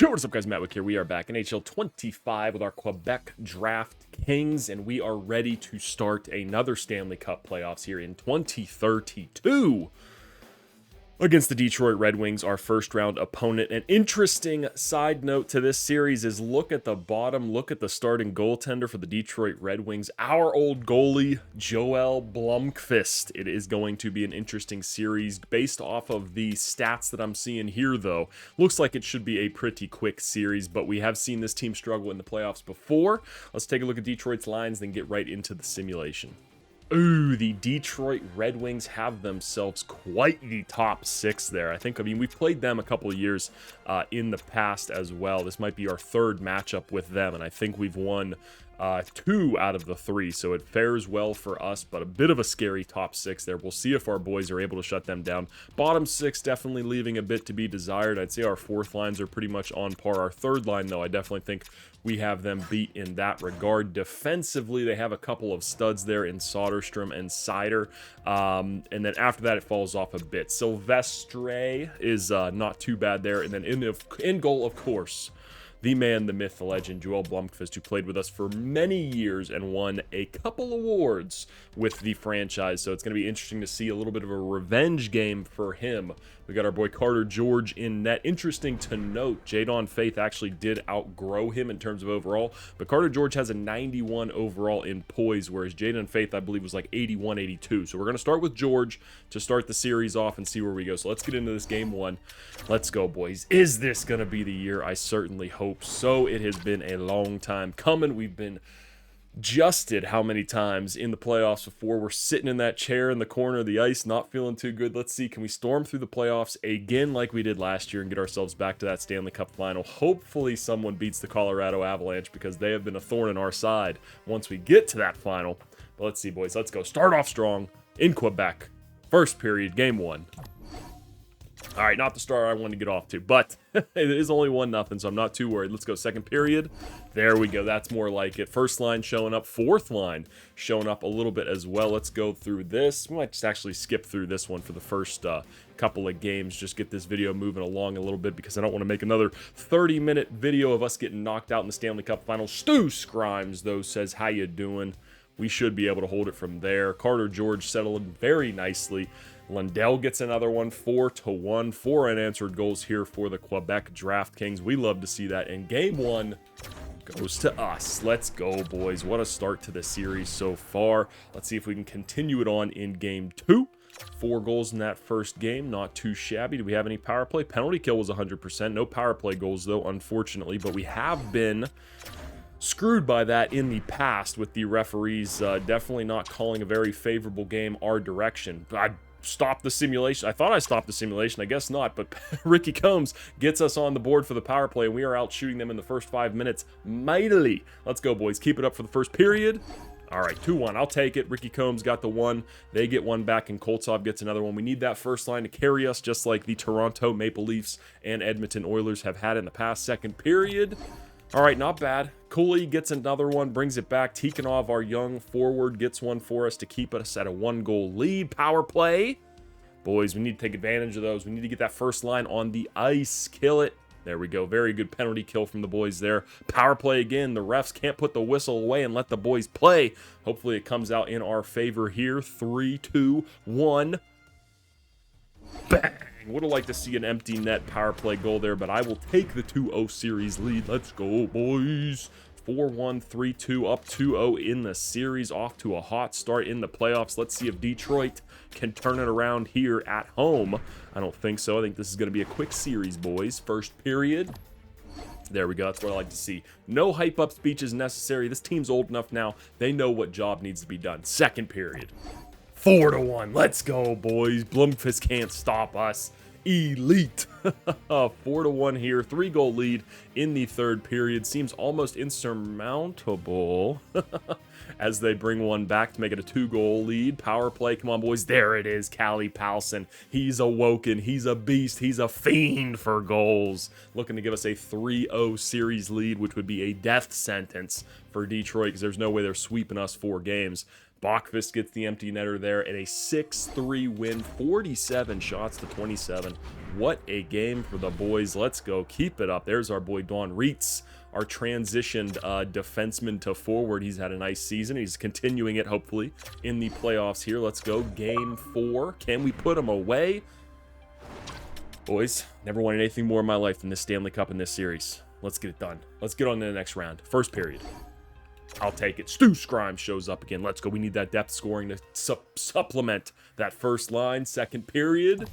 What's up, guys? MattWic here. We are back in NHL 25 with our Quebec Draft Kings, and we are ready to start another Stanley Cup playoffs here in 2032 against the Detroit Red Wings, our first round opponent. An interesting side note to this series is look at the bottom, look at the starting goaltender for the Detroit Red Wings, our old goalie, Joel Blomqvist. It is going to be an interesting series based off of the stats that I'm seeing here, though. Looks like it should be a pretty quick series, but we have seen this team struggle in the playoffs before. Let's take a look at Detroit's lines, then get right into the simulation. Ooh, the Detroit Red Wings have themselves quite the top six there. I mean, we've played them a couple of years in the past as well. This might be our third matchup with them, and I think we've won 2 out of the 3, so it fares well for us, but a bit of a scary top 6 there. We'll see if our boys are able to shut them down. Bottom 6 definitely leaving a bit to be desired. I'd say our fourth lines are pretty much on par. Our third line, though, I definitely think we have them beat in that regard. Defensively, they have a couple of studs there in Soderstrom and Seider, and then after that, it falls off a bit. Silvestre is not too bad there, and then in goal, of course, the man, the myth, the legend, Joel Blomqvist, who played with us for many years and won a couple awards with the franchise. So it's going to be interesting to see a little bit of a revenge game for him. We got our boy Carter George in net. Interesting to note, Jadon Faith actually did outgrow him in terms of overall, but Carter George has a 91 overall in poise, whereas Jadon Faith, I believe, was like 81, 82. So we're going to start with George to start the series off and see where we go. So let's get into this game one. Let's go, boys. Is this going to be the year? I certainly hope so. It has been a long time coming. We've been justed how many times in the playoffs before. We're sitting in that chair in the corner of the ice, not feeling too good. Let's see, can we storm through the playoffs again like we did last year and get ourselves back to that Stanley Cup final? Hopefully someone beats the Colorado Avalanche, because they have been a thorn in our side once we get to that final. But let's see, boys. Let's go. Start off strong in Quebec. First period, game 1. All right, not the start I wanted to get off to, but it is only 1-0, so I'm not too worried. Let's go second period. There we go. That's more like it. First line showing up. Fourth line showing up a little bit as well. Let's go through this. We might just actually skip through this one for the first couple of games. Just get this video moving along a little bit, because I don't want to make another 30-minute video of us getting knocked out in the Stanley Cup final. Stu Scrimes, though, says, how you doing? We should be able to hold it from there. Carter George settling very nicely. Lundell gets another one, 4-1. 4 unanswered goals here for the Quebec Draft Kings. We love to see that. And game 1 goes to us. Let's go, boys. What a start to the series so far. Let's see if we can continue it on in game 2. 4 goals in that first game. Not too shabby. Do we have any power play? Penalty kill was 100%. No power play goals, though, unfortunately. But we have been screwed by that in the past, with the referees definitely not calling a very favorable game our direction. I stopped the simulation. I thought I stopped the simulation. I guess not, but Ricky Combs gets us on the board for the power play, and we are out shooting them in the first 5 minutes mightily. Let's go, boys. Keep it up for the first period. All right, 2-1. I'll take it. Ricky Combs got the 1. They get 1 back, and Koltsov gets another 1. We need that first line to carry us, just like the Toronto Maple Leafs and Edmonton Oilers have had in the past. Second period. All right, not bad. Cooley gets another 1, brings it back. Tikhonov, our young forward, gets 1 for us to keep us at a 1-goal lead. Power play. Boys, we need to take advantage of those. We need to get that first line on the ice. Kill it. There we go. Very good penalty kill from the boys there. Power play again. The refs can't put the whistle away and let the boys play. Hopefully it comes out in our favor here. 3, 2, 1. Bang! Would have liked to see an empty net power play goal there, but I will take the 2-0 series lead. Let's go, boys. 4-1, 3-2, up 2-0 in the series. Off to a hot start in the playoffs. Let's see if Detroit can turn it around here at home. I don't think so. I think this is going to be a quick series, boys. First period. There we go. That's what I like to see. No hype-up speeches necessary. This team's old enough now. They know what job needs to be done. Second period. 4-1. Let's go, boys. Blomqvist can't stop us. Elite. 4-1 here. 3-goal lead in the third period. Seems almost insurmountable as they bring 1 back to make it a 2-goal lead. Power play. Come on, boys. There it is. Callie Palson. He's awoken. He's a beast. He's a fiend for goals. Looking to give us a 3-0 series lead, which would be a death sentence for Detroit, because there's no way they're sweeping us 4 games. Bachfist gets the empty netter there, and a 6-3 win, 47 shots to 27. What a game for the boys. Let's go. Keep it up. There's our boy Dawn Reitz, our transitioned defenseman to forward. He's had a nice season. He's continuing it, hopefully, in the playoffs here. Let's go. Game 4. Can we put him away? Boys, never wanted anything more in my life than this Stanley Cup in this series. Let's get it done. Let's get on to the next round. First period. I'll take it. Stu Scrimes shows up again. Let's go. We need that depth scoring to supplement that first line. Second period.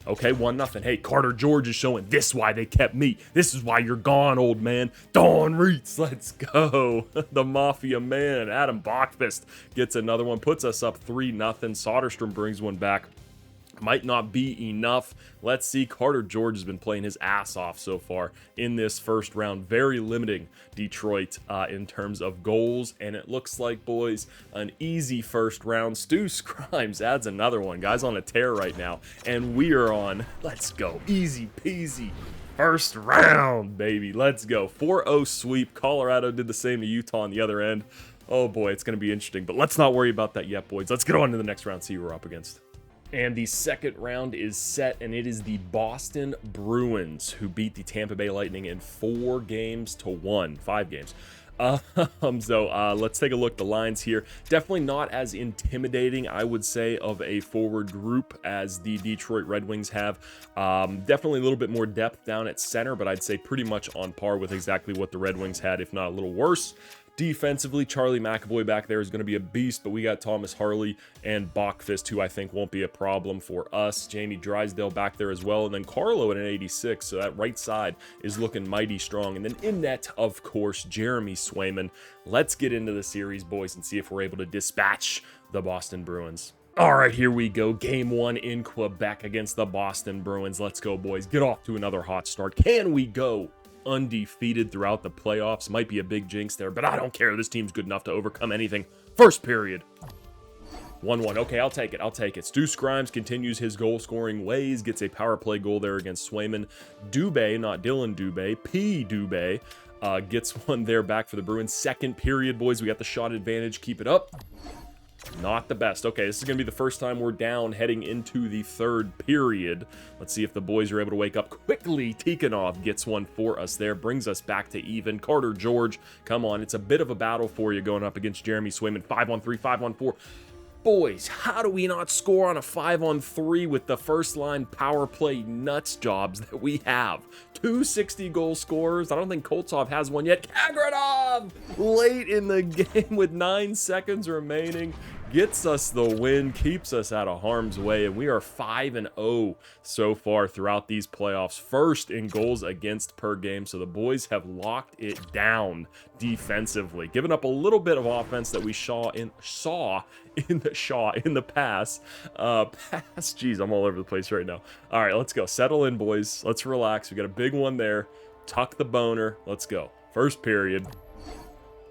Okay, 1-0. Hey, Carter George is showing this is why they kept me. This is why you're gone, old man. Dawn Reitz, let's go. The Mafia man. Adam Bachfist gets another one. Puts us up 3-0. Soderstrom brings one back. Might not be enough. Let's see. Carter George has been playing his ass off so far in this first round. Very limiting Detroit in terms of goals. And it looks like, boys, an easy first round. Stu Scrimes adds another one. Guy's on a tear right now. And we are on, let's go, easy peasy. First round, baby. Let's go. 4-0 sweep. Colorado did the same to Utah on the other end. Oh, boy, it's going to be interesting. But let's not worry about that yet, boys. Let's get on to the next round, see who we're up against. And the second round is set, and it is the Boston Bruins who beat the Tampa Bay Lightning in 5 games. So let's take a look at the lines here. Definitely not as intimidating, I would say, of a forward group as the Detroit Red Wings have. Definitely a little bit more depth down at center, but I'd say pretty much on par with exactly what the Red Wings had, if not a little worse. Defensively, Charlie McAvoy back there is going to be a beast, but we got Thomas Harley and Bachfist, who I think won't be a problem for us. Jamie Drysdale back there as well, and then Carlo at an 86, so that right side is looking mighty strong. And then in net, of course, Jeremy Swayman. Let's get into the series, boys, and see if we're able to dispatch the Boston Bruins. All right, here we go. Game 1 in Quebec against the Boston Bruins. Let's go, boys. Get off to another hot start. Can we go undefeated throughout the playoffs? Might be a big jinx there, but I don't care. This team's good enough to overcome anything. First period. 1-1. Okay, I'll take it. Stu Scrimes continues his goal-scoring ways, gets a power play goal there against Swayman. Dubé, not Dylan Dubé, P. Dubé, gets one there back for the Bruins. Second period, boys. We got the shot advantage. Keep it up. Not the best. Okay, this is going to be the first time we're down heading into the third period. Let's see if the boys are able to wake up quickly. Tikhonov gets one for us there, brings us back to even. Carter George, come on. It's a bit of a battle for you going up against Jeremy Swayman. 5-on-3, 5-on-4. Boys, how do we not score on a 5-on-3 with the first line power play nuts jobs that we have? 2 60-goal scorers. I don't think Koltsov has one yet. Kagranov, late in the game with 9 seconds remaining, gets us the win, keeps us out of harm's way, and we are 5-0 so far throughout these playoffs. First in goals against per game, so the boys have locked it down defensively, giving up a little bit of offense that we saw in the pass. Jeez, I'm all over the place right now. All right, let's go. Settle in, boys. Let's relax. We got a big one there. Tuck the boner. Let's go. First period.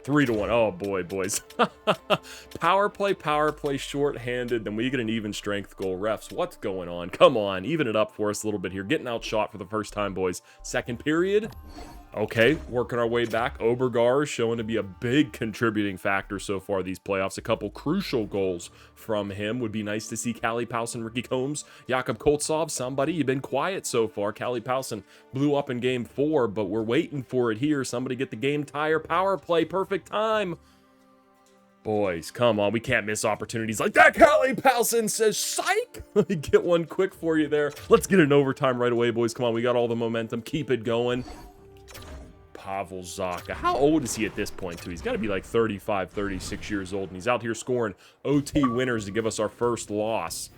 3-1. Oh boy, boys. Power play, short-handed. Then we get an even strength goal. Refs, what's going on? Come on, even it up for us a little bit here. Getting outshot for the first time, boys. Second period. Okay, working our way back. Obergar is showing to be a big contributing factor so far these playoffs. A couple crucial goals from him. Would be nice to see Callie Powson, Ricky Combs, Jakub Koltsov, somebody. You've been quiet so far. Callie Powson blew up in game 4, but we're waiting for it here. Somebody get the game tire. Power play, perfect time. Boys, come on. We can't miss opportunities like that. Callie Powson says, psych! Let me get one quick for you there. Let's get an overtime right away, boys. Come on, we got all the momentum. Keep it going. Pavel Zacha. How old is he at this point, too? He's got to be like 35, 36 years old, and he's out here scoring OT winners to give us our first loss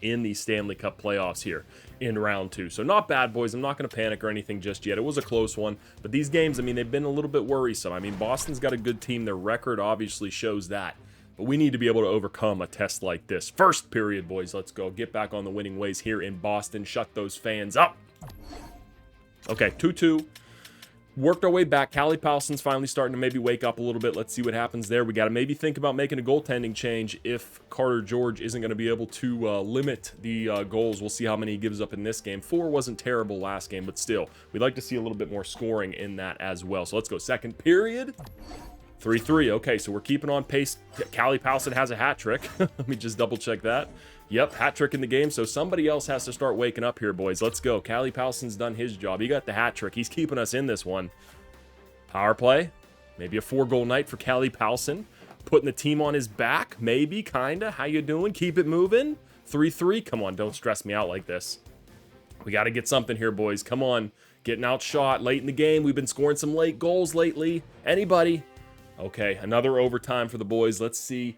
in the Stanley Cup playoffs here in round 2. So not bad, boys. I'm not going to panic or anything just yet. It was a close one, but these games, I mean, they've been a little bit worrisome. I mean, Boston's got a good team. Their record obviously shows that, but we need to be able to overcome a test like this. First period, boys. Let's go. Get back on the winning ways here in Boston. Shut those fans up. Okay, 2-2. Worked our way back. Callie Powson's finally starting to maybe wake up a little bit. Let's see what happens there. We got to maybe think about making a goaltending change if Carter George isn't going to be able to limit the goals. We'll see how many he gives up in this game. 4 wasn't terrible last game, but still, we'd like to see a little bit more scoring in that as well. So let's go. Second period. 3-3. Okay, so we're keeping on pace. Callie Powson has a hat trick. Let me just double check that. Yep, hat trick in the game. So somebody else has to start waking up here, boys. Let's go. Callie Powson's done his job. He got the hat trick. He's keeping us in this one. Power play. Maybe a 4-goal night for Callie Powson. Putting the team on his back. Maybe, kinda. How you doing? Keep it moving. 3-3. Come on, don't stress me out like this. We got to get something here, boys. Come on. Getting outshot late in the game. We've been scoring some late goals lately. Anybody? Okay, another overtime for the boys. Let's see.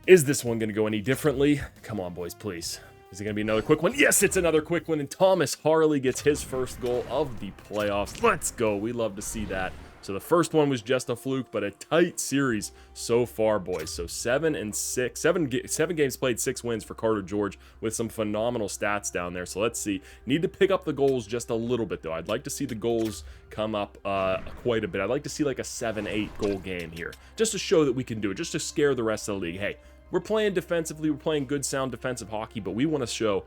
Is this one going to go any differently? Come on, boys, please. Is it going to be another quick one? Yes, it's another quick one. And Thomas Harley gets his first goal of the playoffs. Let's go. We love to see that. So the first one was just a fluke, but a tight series so far, boys. So 7-6, seven games played, 6 wins for Carter George with some phenomenal stats down there. So let's see. Need to pick up the goals just a little bit, though. I'd like to see the goals come up quite a bit. I'd like to see like a 7-8 goal game here, just to show that we can do it, just to scare the rest of the league. Hey, we're playing defensively. We're playing good, sound defensive hockey, but we want to show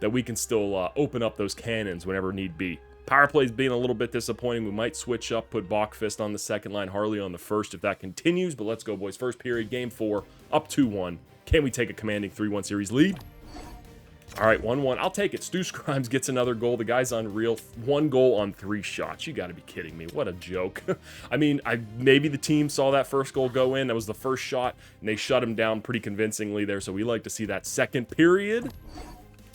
that we can still open up those cannons whenever need be. Power play's being a little bit disappointing. We might switch up, put Bachfist on the second line, Harley on the first if that continues. But let's go, boys. First period, game 4, up 2-1. Can we take a commanding 3-1 series lead? All right, 1-1. I'll take it. Stu Grimes gets another goal. The guy's unreal. 1 goal on 3 shots. You got to be kidding me. What a joke. I mean, maybe the team saw that first goal go in. That was the first shot, and they shut him down pretty convincingly there. So we like to see that second period.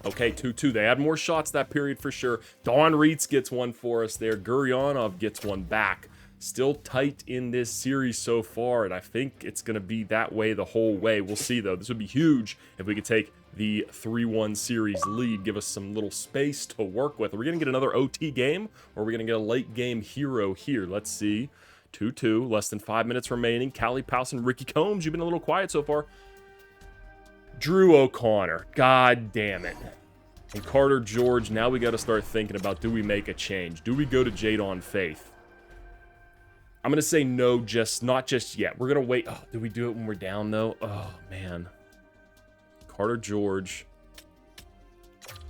Okay, 2-2. They had more shots that period for sure. Don Reitz gets one for us there. Guryanov gets one back. Still tight in this series so far, and I think it's going to be that way the whole way. We'll see, though. This would be huge if we could take the 3-1 series lead, give us some little space to work with. Are we going to get another OT game, or are we going to get a late game hero here? Let's see. 2-2, less than 5 minutes remaining. Callie Powson, Ricky Combs, you've been a little quiet so far. Drew O'Connor, god damn it. And Carter George, now we got to start thinking about, do we make a change? Do we go to Jadon Faith? I'm going to say no, not just yet. We're going to wait. Oh, do we do it when we're down, though? Oh, man. Carter George.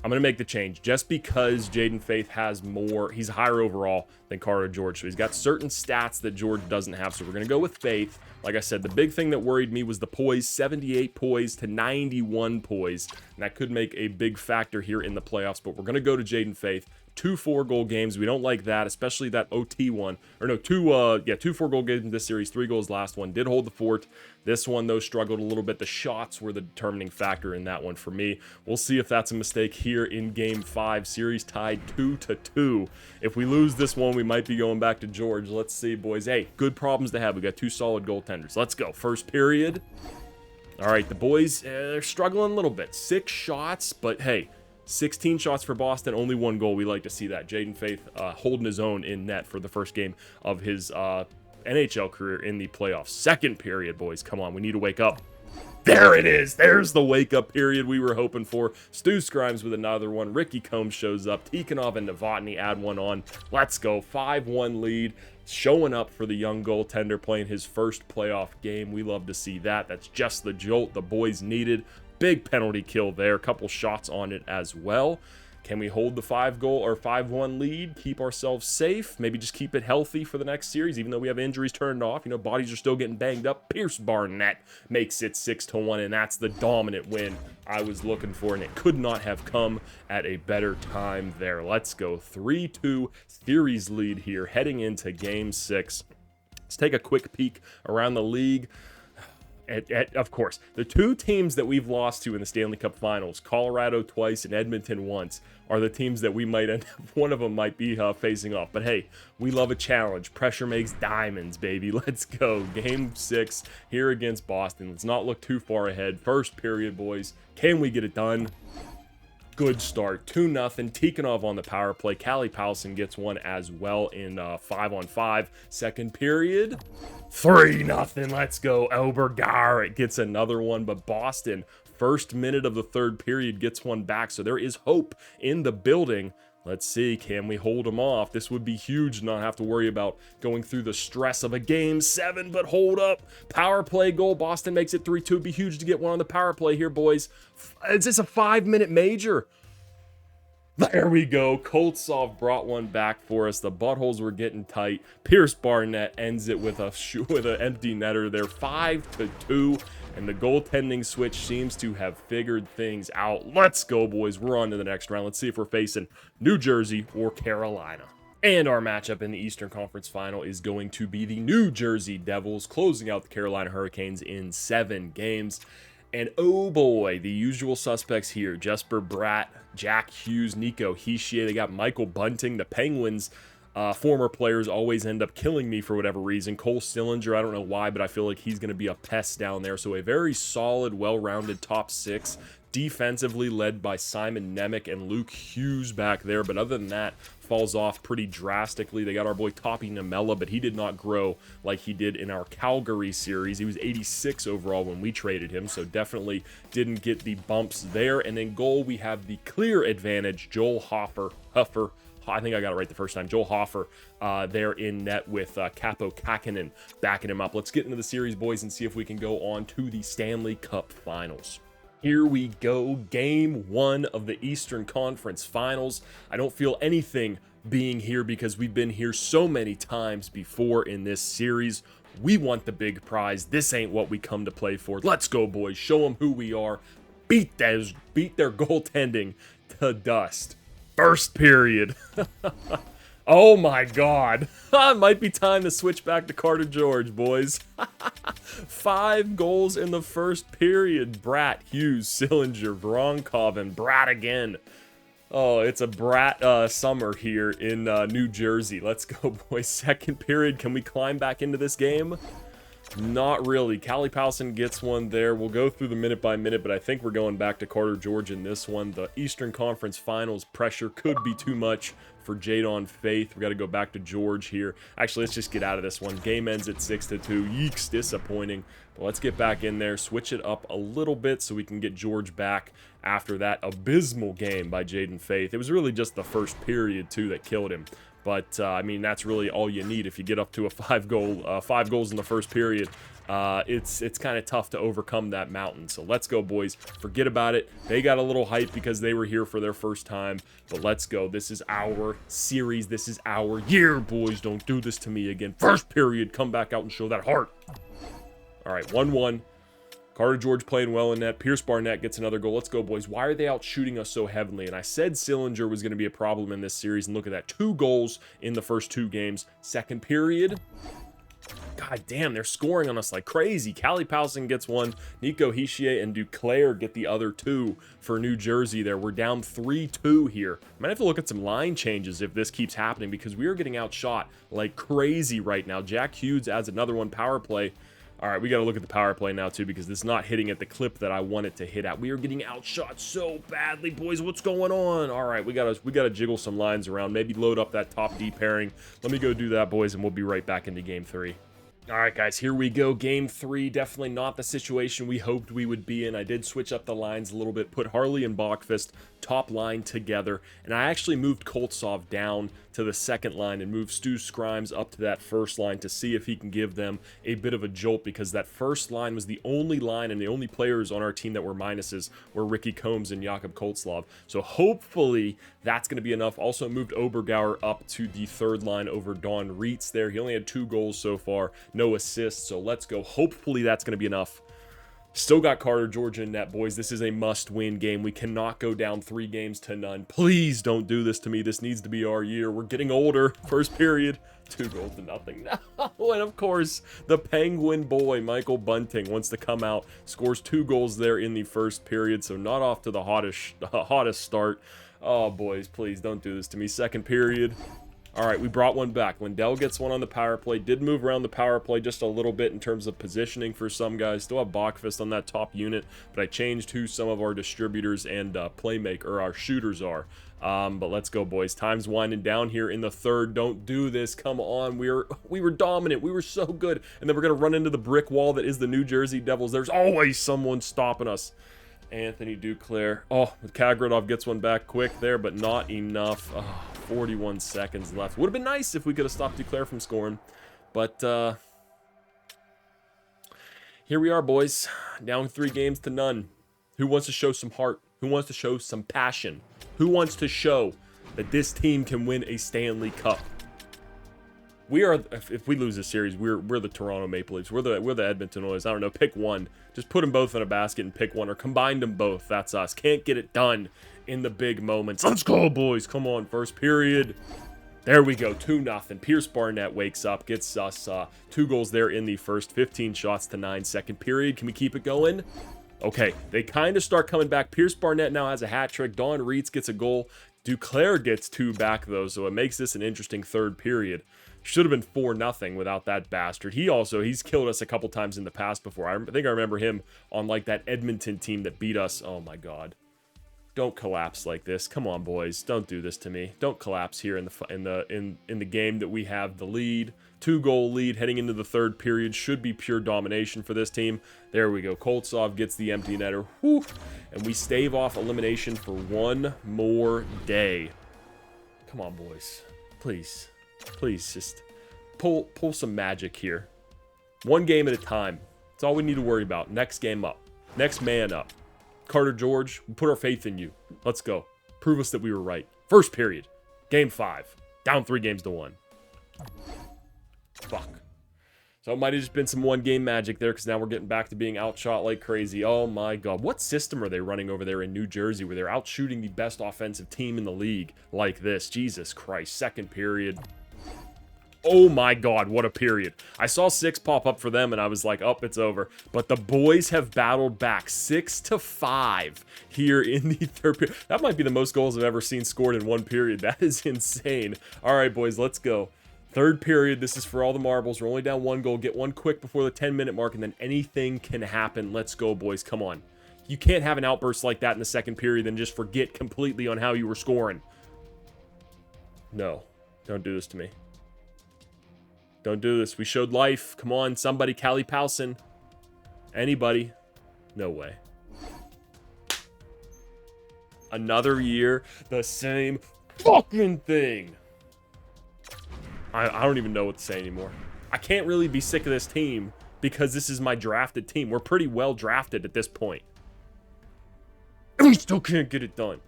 I'm going to make the change just because Jadon Faith has more. He's higher overall than Carter George. So he's got certain stats that George doesn't have. So we're going to go with Faith. Like I said, the big thing that worried me was the poise, 78 poise to 91 poise. And that could make a big factor here in the playoffs. But we're going to go to Jadon Faith. 2 4-goal games. We don't like that, especially that OT one. Or no, 2 4-goal games in this series. 3 goals last one. Did hold the fort. This one, though, struggled a little bit. The shots were the determining factor in that one for me. We'll see if that's a mistake here in Game 5. Series tied 2-2. If we lose this one, we might be going back to George. Let's see, boys. Hey, good problems to have. We got 2 solid goaltenders. Let's go. First period. All right, the boys, they're struggling a little bit. 6 shots, but hey, 16 shots for Boston, only 1 goal. We like to see that. Jadon Faith holding his own in net for the first game of his NHL career in the playoffs. Second period, boys. Come on, we need to wake up. There it is. There's the wake-up period we were hoping for. Stu Grimes with another one. Ricky Combs shows up. Tikhonov and Novotny add one on. Let's go. 5-1 lead. Showing up for the young goaltender, playing his first playoff game. We love to see that. That's just the jolt the boys needed. Big penalty kill there. Couple shots on it as well. Can we hold the 5-goal or 5-1 lead? Keep ourselves safe. Maybe just keep it healthy for the next series, even though we have injuries turned off. You know, bodies are still getting banged up. Pierce Barnett makes it 6-1, and that's the dominant win I was looking for, and it could not have come at a better time there. Let's go. 3-2 series lead here, heading into Game 6. Let's take a quick peek around the league. Of course, the 2 teams that we've lost to in the Stanley Cup Finals, Colorado twice and Edmonton once, are the teams that we might end up, one of them might be facing off. But hey, we love a challenge. Pressure makes diamonds, baby. Let's go. Game 6 here against Boston. Let's not look too far ahead. First period, boys. Can we get it done? Good start. 2-0. Tikhonov on the power play. Callie Powson gets one as well in 5-on-5. Second period. 3-0. Let's go. Obergarrett gets another one, but Boston, first minute of the third period, gets one back. So there is hope in the building. Let's see, can we hold them off? This would be huge, not have to worry about going through the stress of a Game 7, but hold up. Power play goal, Boston makes it 3-2. Be huge to get one on the power play here, boys. Is this a 5-minute major? There we go. Koltsov brought one back for us. The buttholes were getting tight. Pierce Barnett ends it with an empty netter there. 5-2. And the goaltending switch seems to have figured things out. Let's go, boys. We're on to the next round. Let's see if we're facing New Jersey or Carolina. And our matchup in the Eastern Conference Final is going to be the New Jersey Devils closing out the Carolina Hurricanes in 7 games. And oh boy, the usual suspects here. Jesper Bratt, Jack Hughes, Nico Hischier. They got Michael Bunting. The Penguins, former players always end up killing me for whatever reason. Cole Sillinger, I don't know why, but I feel like he's going to be a pest down there. So a very solid, well-rounded top 6. Defensively led by Simon Nemec and Luke Hughes back there. But other than that, falls off pretty drastically. They got our boy Toppy Namella, but he did not grow like he did in our Calgary series. He was 86 overall when we traded him, so definitely didn't get the bumps there. And in goal, we have the clear advantage, Joel Huffer. I think I got it right the first time. Joel Hoffer there in net with Capo Kakinen backing him up. Let's get into the series, boys, and see if we can go on to the Stanley Cup Finals. Here we go, Game 1 of the Eastern Conference Finals. I don't feel anything being here because we've been here so many times before in this series. We want the big prize. This ain't what we come to play for. Let's go, boys. Show them who we are. Beat their goaltending to dust. First period. Oh my God. It might be time to switch back to Carter George, boys. 5 goals in the first period. Bratt, Hughes, Sillinger, Voronkov, and Bratt again. Oh, it's a Bratt summer here in New Jersey. Let's go, boys. Second period. Can we climb back into this game? Not really. Callie Powson gets one there. We'll go through the minute by minute, but I think we're going back to Carter George in this one. The Eastern Conference Finals pressure could be too much for Jadon Faith. We got to go back to George here. Actually, let's just get out of this one. Game ends at 6-2. Yeeks, disappointing. But let's get back in there, switch it up a little bit so we can get George back after that abysmal game by Jadon Faith. It was really just the first period, too, that killed him. But, I mean, that's really all you need. If you get up to a 5 goals in the first period, it's kind of tough to overcome that mountain. So let's go, boys. Forget about it. They got a little hype because they were here for their first time. But let's go. This is our series. This is our year, boys. Don't do this to me again. First period, come back out and show that heart. All right, 1-1. Carter George playing well in net. Pierce Barnett gets another goal. Let's go, boys. Why are they out shooting us so heavily? And I said Sillinger was going to be a problem in this series. And look at that. 2 goals in the first 2 games. Second period. God damn, they're scoring on us like crazy. Callie Powson gets one. Nico Hischier and Duclair get the other 2 for New Jersey there. We're down 3-2 here. Might have to look at some line changes if this keeps happening because we are getting outshot like crazy right now. Jack Hughes adds another one. Power play. All right, we got to look at the power play now, too, because it's not hitting at the clip that I want it to hit at. We are getting outshot so badly, boys. What's going on? All right, we gotta jiggle some lines around. Maybe load up that top D pairing. Let me go do that, boys, and we'll be right back into Game 3. All right, guys, here we go. Game 3, definitely not the situation we hoped we would be in. I did switch up the lines a little bit, put Harley and Bachfist top line together, and I actually moved Koltsov down to the second line and moved Stu Scrimes up to that first line to see if he can give them a bit of a jolt because that first line was the only line and the only players on our team that were minuses were Ricky Combs and Jakob Koltslov. So hopefully that's going to be enough. Also moved Obergauer up to the third line over Don Reitz there. He only had 2 goals so far, no assists, so let's go. Hopefully that's going to be enough. Still got Carter George in net, boys. This is a must-win game. We cannot go down 3-0. Please don't do this to me. This needs to be our year. We're getting older. First period, 2-0. No. And, of course, the Penguin boy, Michael Bunting, wants to come out. Scores 2 goals there in the first period, so not off to the hottest start. Oh, boys, please don't do this to me. Second period. All right, we brought one back. Lindell gets one on the power play. Did move around the power play just a little bit in terms of positioning for some guys. Still have Bachfist on that top unit, but I changed who some of our distributors and our shooters are. But let's go, boys. Time's winding down here in the third. Don't do this. Come on. We were dominant. We were so good. And then we're going to run into the brick wall that is the New Jersey Devils. There's always someone stopping us. Anthony Duclair. Oh, Kagradov gets one back quick there, but not enough. 41 seconds left. Would have been nice if we could have stopped Duclair from scoring. But here we are, boys. Down 3-0. Who wants to show some heart? Who wants to show some passion? Who wants to show that this team can win a Stanley Cup? We are, if we lose this series, we're the Toronto Maple Leafs. We're the Edmonton Oilers. I don't know, pick one. Just put them both in a basket and pick one, or combine them both. That's us. Can't get it done in the big moments. Let's go, boys. Come on, first period. There we go, 2-0. Pierce Barnett wakes up, gets us 2 goals there in the first, 15 shots to 9, second period. Can we keep it going? Okay, they kind of start coming back. Pierce Barnett now has a hat trick. Don Reitz gets a goal. Duclair gets 2 back, though, so it makes this an interesting third period. Should have been 4-0 without that bastard. He's killed us a couple times in the past before. I think I remember him on, like, that Edmonton team that beat us. Oh, my God. Don't collapse like this. Come on, boys. Don't do this to me. Don't collapse here in the game that we have the lead. 2-goal lead heading into the third period. Should be pure domination for this team. There we go. Koltsov gets the empty netter. Whew. And we stave off elimination for one more day. Come on, boys. Please. Please, just pull some magic here. One game at a time. That's all we need to worry about. Next game up. Next man up. Carter George, we put our faith in you. Let's go. Prove us that we were right. First period. Game 5. Down 3-1. Fuck. So it might have just been some one-game magic there, because now we're getting back to being outshot like crazy. Oh my God. What system are they running over there in New Jersey where they're outshooting the best offensive team in the league like this? Jesus Christ. Second period. Oh my God, what a period. I saw 6 pop up for them and I was like, oh, it's over. But the boys have battled back 6-5 here in the third period. That might be the most goals I've ever seen scored in one period. That is insane. All right, boys, let's go. Third period, this is for all the marbles. We're only down 1 goal. Get one quick before the 10-minute mark and then anything can happen. Let's go, boys. Come on. You can't have an outburst like that in the second period and just forget completely on how you were scoring. No, don't do this to me. Don't do this. We showed life. Come on, somebody. Callie Powson. Anybody. No way. Another year. The same fucking thing. I don't even know what to say anymore. I can't really be sick of this team because this is my drafted team. We're pretty well drafted at this point. And we still can't get it done.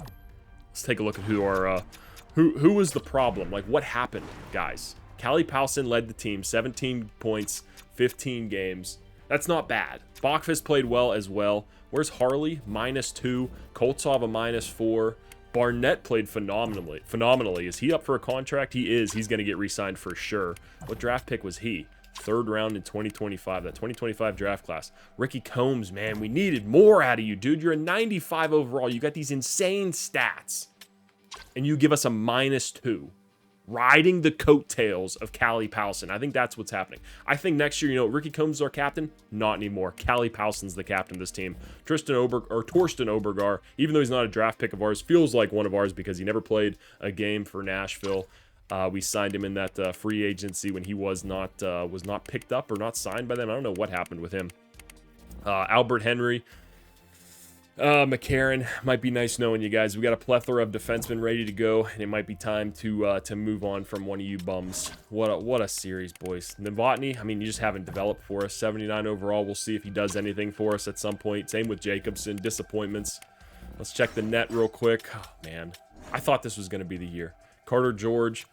Let's take a look at who our... Who was the problem? Like, what happened, guys? Callie Powson led the team, 17 points, 15 games. That's not bad. Bachfest played well as well. Where's Harley? -2. Koltsov a -4. Barnett played phenomenally. Is he up for a contract? He is. He's going to get re-signed for sure. What draft pick was he? 3rd round in 2025. That 2025 draft class. Ricky Combs, man, we needed more out of you, dude. You're a 95 overall. You got these insane stats. And you give us a -2. Riding the coattails of Callie Powson. I think that's what's happening. I think next year, Ricky Combs is our captain. Not anymore. Callie Powson's the captain of this team. Torsten Obergar, even though he's not a draft pick of ours, feels like one of ours because he never played a game for Nashville. We signed him in that free agency when he was not picked up or not signed by them. I don't know what happened with him. Albert Henry. McCarron, might be nice knowing you guys. We got a plethora of defensemen ready to go, and it might be time to move on from one of you bums. What a series, boys. Novotny, I mean, you just haven't developed for us. 79 overall. We'll see if he does anything for us at some point. Same with Jacobson. Disappointments. Let's check the net real quick. Oh, man. I thought this was going to be the year. Carter George.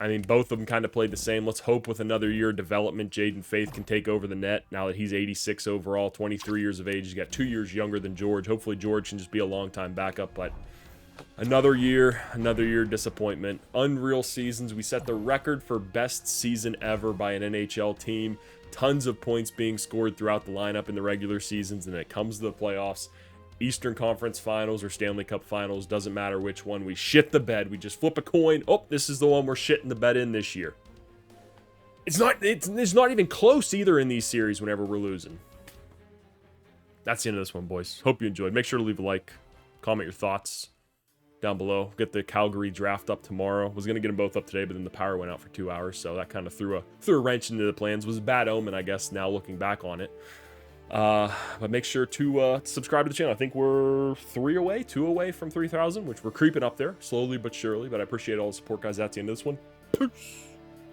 I mean, both of them kind of played the same. Let's hope with another year of development, Jaden Faith can take over the net now that he's 86 overall, 23 years of age. He's got 2 years younger than George. Hopefully George can just be a long-time backup, but another year disappointment. Unreal seasons. We set the record for best season ever by an NHL team. Tons of points being scored throughout the lineup in the regular seasons, and then it comes to the playoffs. Eastern Conference Finals or Stanley Cup Finals, doesn't matter which one. We shit the bed. We just flip a coin. Oh, this is the one we're shitting the bed in this year. It's not even close either in these series whenever we're losing. That's the end of this one, boys. Hope you enjoyed. Make sure to leave a like, comment your thoughts down below. Get the Calgary draft up tomorrow. Was going to get them both up today, but then the power went out for 2 hours, so that kind of threw a wrench into the plans. Was a bad omen, I guess, now looking back on it. But make sure to subscribe to the channel. I think we're 2 away from 3,000, which we're creeping up there, slowly but surely. But I appreciate all the support, guys. That's the end of this one. Peace.